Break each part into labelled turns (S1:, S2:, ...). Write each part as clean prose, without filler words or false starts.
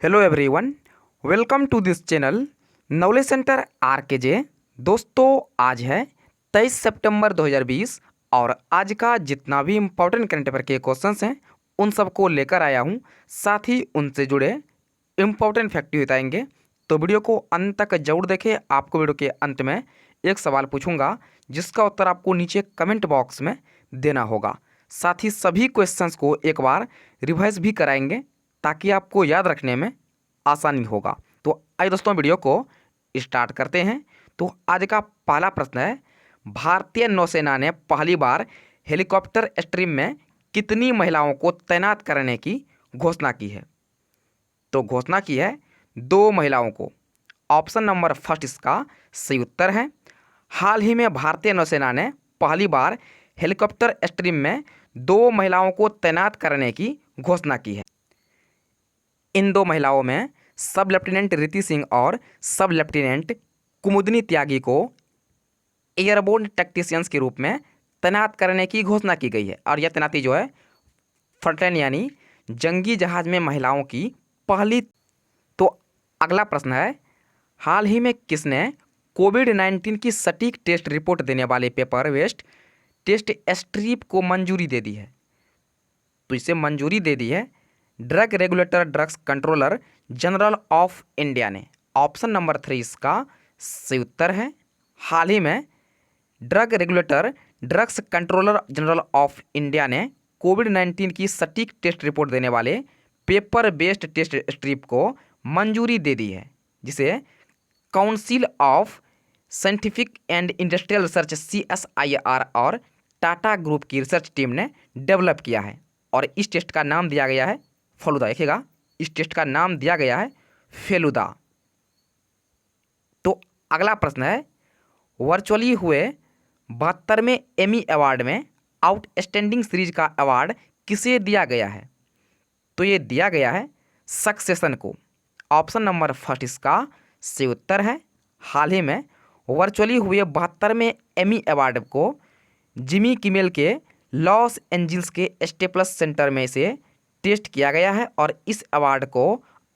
S1: Hello everyone, welcome to this channel knowledge centre RKJ. दोस्तों, आज है 23 सितंबर 2020 और आज का जितना भी इम्पोर्टेंट करंट अफेयर के क्वेश्चंस हैं उन सबको लेकर आया हूं। साथ ही उनसे जुड़े इम्पोर्टेंट फैक्ट भी बताएंगे, तो वीडियो को अंत तक जरूर देखें। आपको वीडियो के अंत में एक सवाल पूछूंगा जिसका उत्तर आपको नीचे कमेंट बॉक्स में देना होगा। साथ ही सभी क्वेश्चंस को एक बार रिवाइज भी कराएंगे ताकि आपको याद रखने में आसानी होगा। तो आइए दोस्तों, वीडियो को स्टार्ट करते हैं। तो आज का पहला प्रश्न है, भारतीय नौसेना ने पहली बार हेलीकॉप्टर स्ट्रीम में कितनी महिलाओं को तैनात करने की घोषणा की है? तो घोषणा की है 2 महिलाओं को। ऑप्शन नंबर फर्स्ट इसका सही उत्तर है। हाल ही में भारतीय नौसेना ने पहली बार हेलीकॉप्टर स्ट्रीम में 2 महिलाओं को तैनात करने की घोषणा की है। इन 2 महिलाओं में सब लेफ्टिनेंट रीति सिंह और सब लेफ्टिनेंट कुमुदनी त्यागी को एयरबोर्न टेक्नीशियंस के रूप में तैनात करने की घोषणा की गई है। और यह तैनाती जो है फ्रंटलाइन यानी जंगी जहाज में महिलाओं की पहली। तो अगला प्रश्न है, हाल ही में किसने कोविड-19 की सटीक टेस्ट रिपोर्ट देने वाले पेपर बेस्ड टेस्ट स्ट्रिप को मंजूरी दे दी है? तो इसे मंजूरी दे दी है drug regulator drugs controller general of India ने। ऑप्शन नंबर 3 इसका सही उत्तर है। हाल ही में drug regulator drugs controller general of India ने कोविड-19 की सटीक टेस्ट रिपोर्ट देने वाले पेपर बेस्ड टेस्ट स्ट्रिप को मंजूरी दे दी है, जिसे council of scientific and industrial research CSIR और टाटा ग्रुप की रिसर्च टीम ने डेवलप किया है। और इस टेस्ट का नाम दिया गया है फेलुदा। देखिएगा, इस टेस्ट का नाम दिया गया है फेलुदा। तो अगला प्रश्न है, वर्चुअली हुए 72वें एमी अवार्ड में आउटस्टैंडिंग सीरीज का अवार्ड किसे दिया गया है? तो ये दिया गया है सक्सेशन को। ऑप्शन नंबर फर्स्ट इसका सही उत्तर है। हाल ही में वर्चुअली हुए 72वें एमी अवार्ड को जिमी किमेल के लॉस एंजल्स के स्टेपल्स सेंटर में से टेस्ट किया गया है और इस अवार्ड को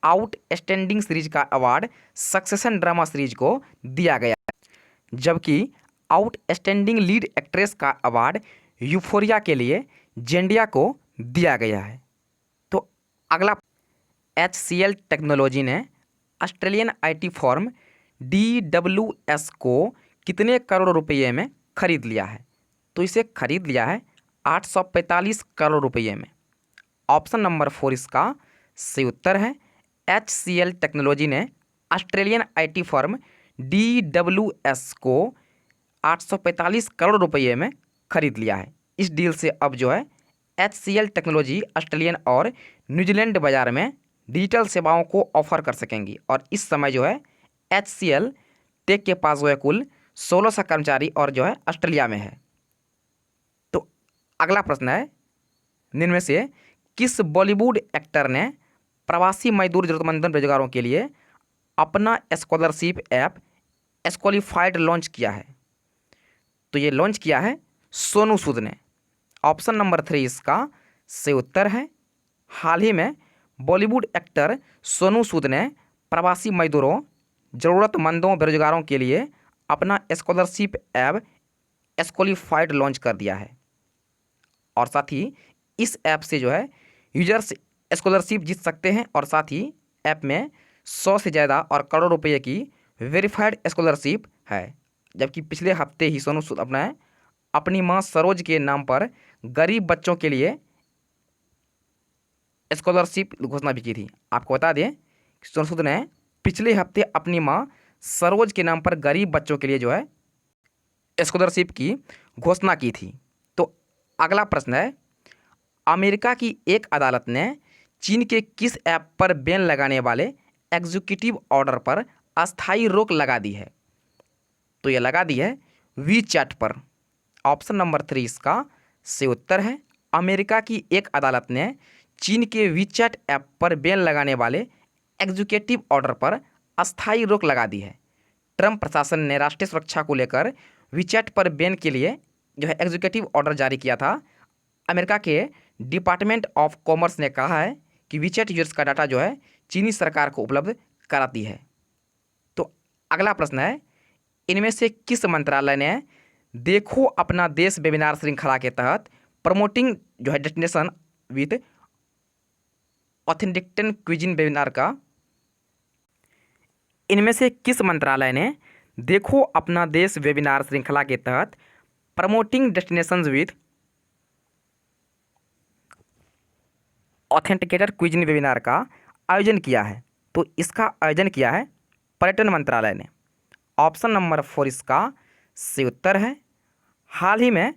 S1: आउटस्टैंडिंग सीरीज का अवार्ड सक्सेशन ड्रामा सीरीज को दिया गया है, जबकि आउटस्टैंडिंग लीड एक्ट्रेस का अवार्ड यूफोरिया के लिए जेंडिया को दिया गया है। तो अगला, HCL टेक्नोलॉजी ने ऑस्ट्रेलियन IT फर्म DWS को कितने करोड़ रुपये में खरीद लिया है? तो इसे खरीद लिया है 845 करोड़ रुपये में। ऑप्शन नंबर 4 इसका सही उत्तर है। HCL टेक्नोलॉजी ने ऑस्ट्रेलियन IT फर्म DWS को 845 करोड़ रुपये में खरीद लिया है। इस डील से अब जो है HCL टेक्नोलॉजी ऑस्ट्रेलियन और न्यूजीलैंड बाजार में डिजिटल सेवाओं को ऑफर कर सकेंगी। और इस समय जो है HCL टेक के पास जो है कुल 1600 कर्मचारी और जो है ऑस्ट्रेलिया में है। तो अगला प्रश्न है, निम्न में से किस बॉलीवुड एक्टर ने प्रवासी मजदूर जरूरतमंद बेरोजगारों के लिए अपना स्कॉलरशिप ऐप स्क्वालिफाइड लॉन्च किया है? तो ये लॉन्च किया है सोनू सूद ने। ऑप्शन नंबर 3 इसका सही उत्तर है। हाल ही में बॉलीवुड एक्टर सोनू सूद ने प्रवासी मजदूरों ज़रूरतमंदों बेरोजगारों के लिए अपना स्कॉलरशिप ऐप स्क्वालिफाइड लॉन्च कर दिया है। और साथ ही इस ऐप से जो है यूजर्स स्कॉलरशिप जीत सकते हैं। और साथ ही ऐप में 100 से ज़्यादा और करोड़ रुपये की वेरीफाइड स्कॉलरशिप है। जबकि पिछले हफ्ते ही सोनू सूद अपनी मां सरोज के नाम पर गरीब बच्चों के लिए स्कॉलरशिप घोषणा भी की थी। आपको बता दें कि सोनू सूद ने पिछले हफ्ते अपनी मां सरोज के नाम पर गरीब बच्चों के लिए जो है स्कॉलरशिप की घोषणा की थी। तो अगला प्रश्न है, अमेरिका की एक अदालत ने चीन के किस ऐप पर बैन लगाने वाले एग्जीक्यूटिव ऑर्डर पर अस्थायी रोक लगा दी है? तो यह लगा दी है वीचैट पर। ऑप्शन नंबर 3 इसका सही उत्तर है। अमेरिका की एक अदालत ने चीन के वीचैट ऐप पर बैन लगाने वाले एग्जीक्यूटिव ऑर्डर पर अस्थायी रोक लगा दी है। ट्रंप प्रशासन ने राष्ट्रीय सुरक्षा को लेकर वीचैट पर बैन के लिए जो है एग्जीक्यूटिव ऑर्डर जारी किया था। अमेरिका के डिपार्टमेंट ऑफ कॉमर्स ने कहा है कि वीचैट यूजर्स का डाटा जो है चीनी सरकार को उपलब्ध कराती है। तो अगला प्रश्न है, इनमें से किस मंत्रालय ने देखो अपना देश वेबिनार श्रृंखला के तहत प्रमोटिंग जो है destination with authentic cuisine webinar का, इनमें से किस मंत्रालय ने देखो अपना देश वेबिनार श्रृंखला के तहत promoting destinations with authenticated cuisine webinar का आयोजन किया है? तो इसका आयोजन किया है पर्यटन मंत्रालय ने। ऑप्शन नंबर 4 इसका सही उत्तर है। हाल ही में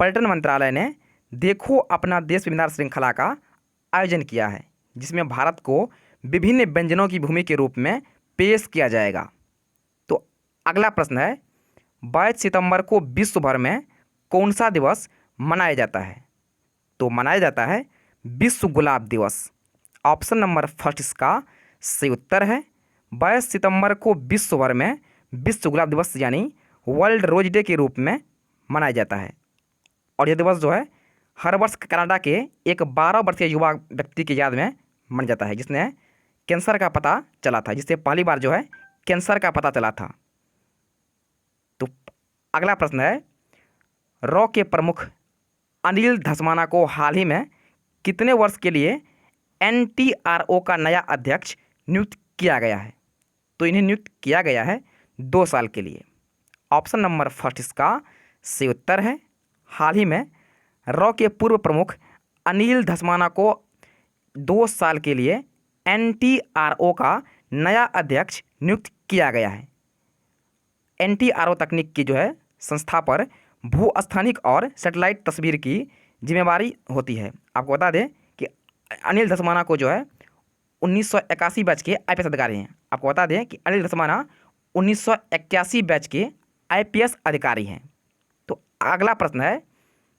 S1: पर्यटन मंत्रालय ने देखो अपना देश वेबिनार श्रृंखला का आयोजन किया है, जिसमें भारत को विभिन्न व्यंजनों की भूमि के रूप में पेश किया जाएगा। तो अगला प्रश्न है, 22 सितंबर को विश्व भर में कौन सा दिवस मनाया जाता है? तो मनाया जाता है विश्व गुलाब दिवस। ऑप्शन नंबर 1 इसका सही उत्तर है। 22 सितंबर को विश्व भर में विश्व गुलाब दिवस यानी वर्ल्ड रोज डे के रूप में मनाया जाता है। और यह दिवस जो है हर वर्ष कनाडा के एक 12 वर्षीय युवा व्यक्ति की याद में मनाया जाता है, जिसने कैंसर का पता चला था, जिससे पहली बार जो है कैंसर का पता चला था। तो अगला प्रश्न है, रॉ के प्रमुख अनिल धस्माना को हाल ही में कितने वर्ष के लिए NTRO का नया अध्यक्ष नियुक्त किया गया है? तो इन्हें नियुक्त किया गया है 2 साल के लिए। ऑप्शन नंबर 1 इसका सही उत्तर है। हाल ही में रॉ के पूर्व प्रमुख अनिल धस्माना को 2 साल के लिए NTRO का नया अध्यक्ष नियुक्त किया गया है। NTRO तकनीक की जो है संस्था पर भूस्थानिक और सैटेलाइट तस्वीर की जिम्मेवारी होती है। आपको बता दें कि अनिल धस्माना को जो है 1981 बैच के IPS अधिकारी हैं। आपको बता दें कि अनिल धस्माना 1981 बैच के IPS अधिकारी हैं। तो अगला प्रश्न है,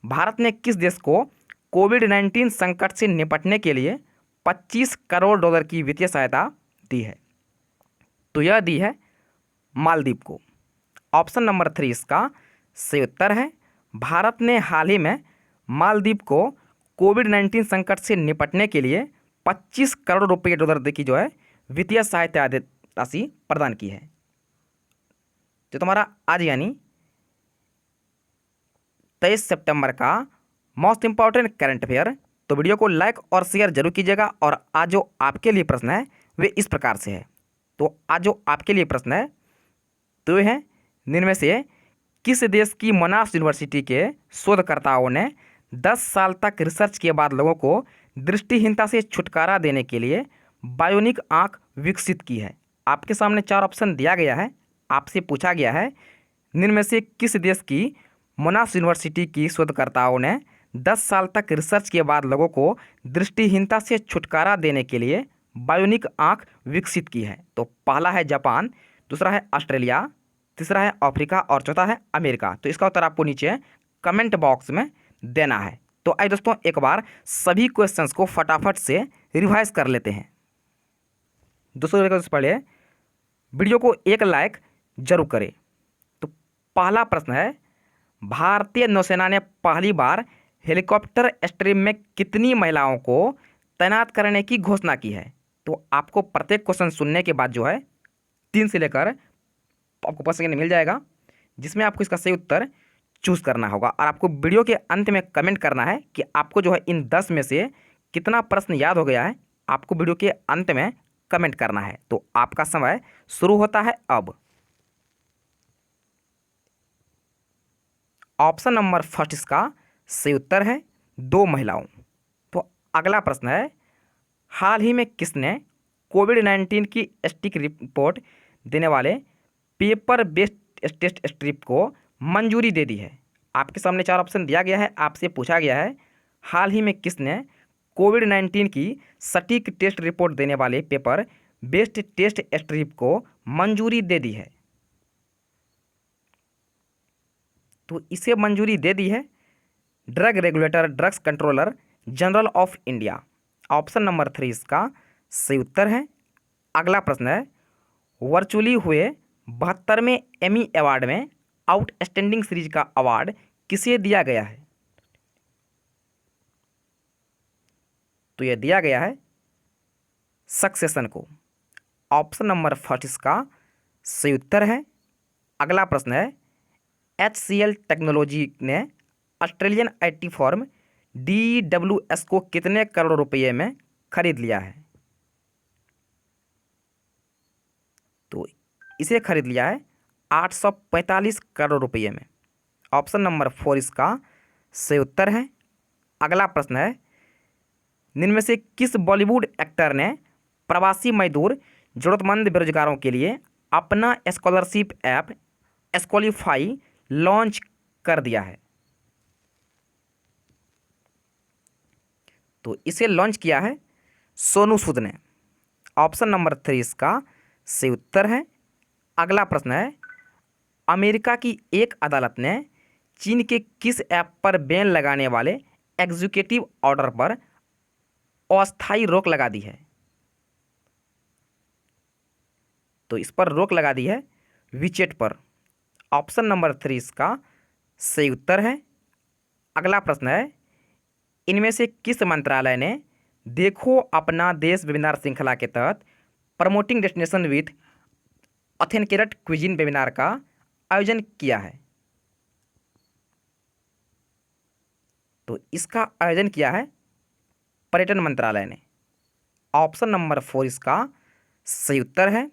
S1: भारत ने किस देश को कोविड-19 संकट से निपटने के लिए 25 करोड़ डॉलर की वित्तीय सहायता दी है? तो यह दी है मालदीव को। ऑप्शन नंबर 3 इसका सही उत्तर है। भारत ने हाल ही में मालदीव को कोविड-19 संकट से निपटने के लिए 25 करोड़ रुपये डॉलर की जो है वित्तीय सहायता राशि प्रदान की है। जो तुम्हारा आज यानी 23 सितंबर का मोस्ट इंपॉर्टेंट करंट अफेयर, तो वीडियो को लाइक और शेयर जरूर कीजिएगा। और आज जो आपके लिए प्रश्न है वे इस प्रकार से है। तो आज जो आपके लिए प्रश्न है तो यह है, इनमें से किस देश की मोनाश यूनिवर्सिटी के शोधकर्ताओं ने 10 साल तक रिसर्च के बाद लोगों को दृष्टिहीनता से छुटकारा देने के लिए बायोनिक आँख विकसित की है? आपके सामने 4 ऑप्शन दिया गया है। आपसे पूछा गया है, इनमें से किस देश की मोनाश यूनिवर्सिटी की शोधकर्ताओं ने 10 साल तक रिसर्च के बाद लोगों को दृष्टिहीनता से छुटकारा देने के लिए बायोनिक आँख विकसित की है? तो पहला है जापान, दूसरा है ऑस्ट्रेलिया, तीसरा है अफ्रीका और चौथा है अमेरिका। तो इसका उत्तर आपको नीचे कमेंट बॉक्स में देना है। तो आइए दोस्तों एक बार सभी क्वेश्चंस को फटाफट से रिवाइज कर लेते हैं। दोस्तों से पहले वीडियो को एक लाइक जरूर करें। तो पहला प्रश्न है, भारतीय नौसेना ने पहली बार हेलीकॉप्टर स्ट्रीम में कितनी महिलाओं को तैनात करने की घोषणा की है? तो आपको प्रत्येक क्वेश्चन सुनने के बाद जो है 3 से लेकर आपको 5 सेकंड मिल जाएगा, जिसमें आपको इसका सही उत्तर चूज़ करना होगा। और आपको वीडियो के अंत में कमेंट करना है कि आपको जो है इन 10 में से कितना प्रश्न याद हो गया है। आपको वीडियो के अंत में कमेंट करना है। तो आपका समय शुरू होता है अब। ऑप्शन नंबर 1 इसका सही उत्तर है 2 महिलाओं। तो अगला प्रश्न है, हाल ही में किसने कोविड-19 की सटीक रिपोर्ट देने वाले पेपर बेस्ड टेस्ट स्ट्रिप को मंजूरी दे दी है? आपके सामने 4 ऑप्शन दिया गया है। आपसे पूछा गया है, हाल ही में किसने कोविड-19 की सटीक टेस्ट रिपोर्ट देने वाले पेपर बेस्ड टेस्ट स्ट्रिप को मंजूरी दे दी है? तो इसे मंजूरी दे दी है drug regulator drugs controller general of India. Option number 3 इसका सही उत्तर है। अगला प्रश्न है, वर्चुअली हुए 72वें एमी अवार्ड में आउटस्टैंडिंग सीरीज का अवार्ड किसे दिया गया है? तो यह दिया गया है सक्सेशन को? ऑप्शन नंबर फर्स्ट इसका सही उत्तर है। अगला प्रश्न है, HCL टेक्नोलॉजी ने ऑस्ट्रेलियन IT फर्म DWS को कितने करोड़ रुपये में खरीद लिया है? तो इसे खरीद लिया है 845 करोड़ रुपये में। ऑप्शन नंबर 4 इसका सही उत्तर है। अगला प्रश्न है, निम्न में से किस बॉलीवुड एक्टर ने प्रवासी मजदूर जरूरतमंद बेरोजगारों के लिए अपना स्कॉलरशिप ऐप स्कॉलिफाई लॉन्च कर दिया है? तो इसे लॉन्च किया है सोनू सूद ने। ऑप्शन नंबर 3 इसका सही उत्तर है। अगला प्रश्न है, अमेरिका की एक अदालत ने चीन के किस ऐप पर बैन लगाने वाले एग्जीक्यूटिव ऑर्डर पर अस्थायी रोक लगा दी है? तो इस पर रोक लगा दी है विचेट पर। ऑप्शन नंबर 3 इसका सही उत्तर है। अगला प्रश्न है, इनमें से किस मंत्रालय ने देखो अपना देश वेबिनार श्रृंखला के तहत promoting destination with authenticated cuisine webinar का आयोजन किया है? तो इसका आयोजन किया है पर्यटन मंत्रालय ने। ऑप्शन नंबर 4 इसका सही उत्तर है।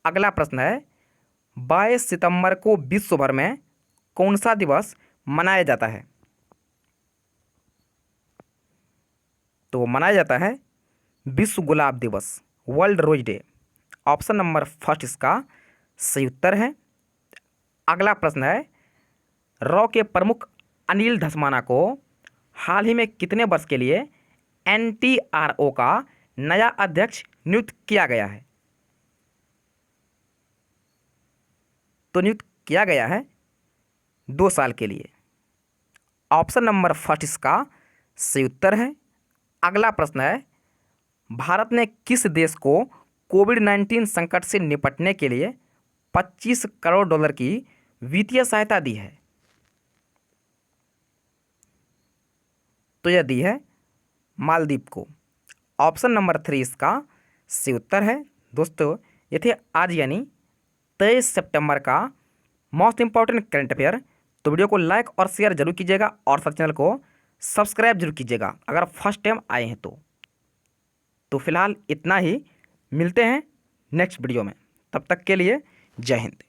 S1: अगला प्रश्न है, 22 सितंबर को विश्व भर में कौन सा दिवस मनाया जाता है? तो मनाया जाता है विश्व गुलाब दिवस, world rose day. Option number first इसका सही उत्तर है। अगला प्रश्न है, रॉ के प्रमुख अनिल धस्माना को हाल ही में कितने वर्ष के लिए NTRO का नया अध्यक्ष नियुक्त किया गया है? तो नियुक्त किया गया है 2 साल के लिए। ऑप्शन नंबर फर्स्ट इसका सही उत्तर है। अगला प्रश्न है, भारत ने किस देश को कोविड-19 संकट से निपटने के लिए 25 करोड़ डॉलर की वित्तीय सहायता दी है? तो यह दी है मालदीव को। ऑप्शन नंबर 3 इसका सही उत्तर है। दोस्तों, ये थे आज यानी 23 सितंबर का मोस्ट इंपॉर्टेंट करंट अफेयर। तो वीडियो को लाइक और शेयर जरूर कीजिएगा और साथ चैनल को सब्सक्राइब जरूर कीजिएगा अगर फर्स्ट टाइम आए हैं तो फिलहाल इतना ही। मिलते हैं नेक्स्ट वीडियो में, तब तक के लिए जय हिंद।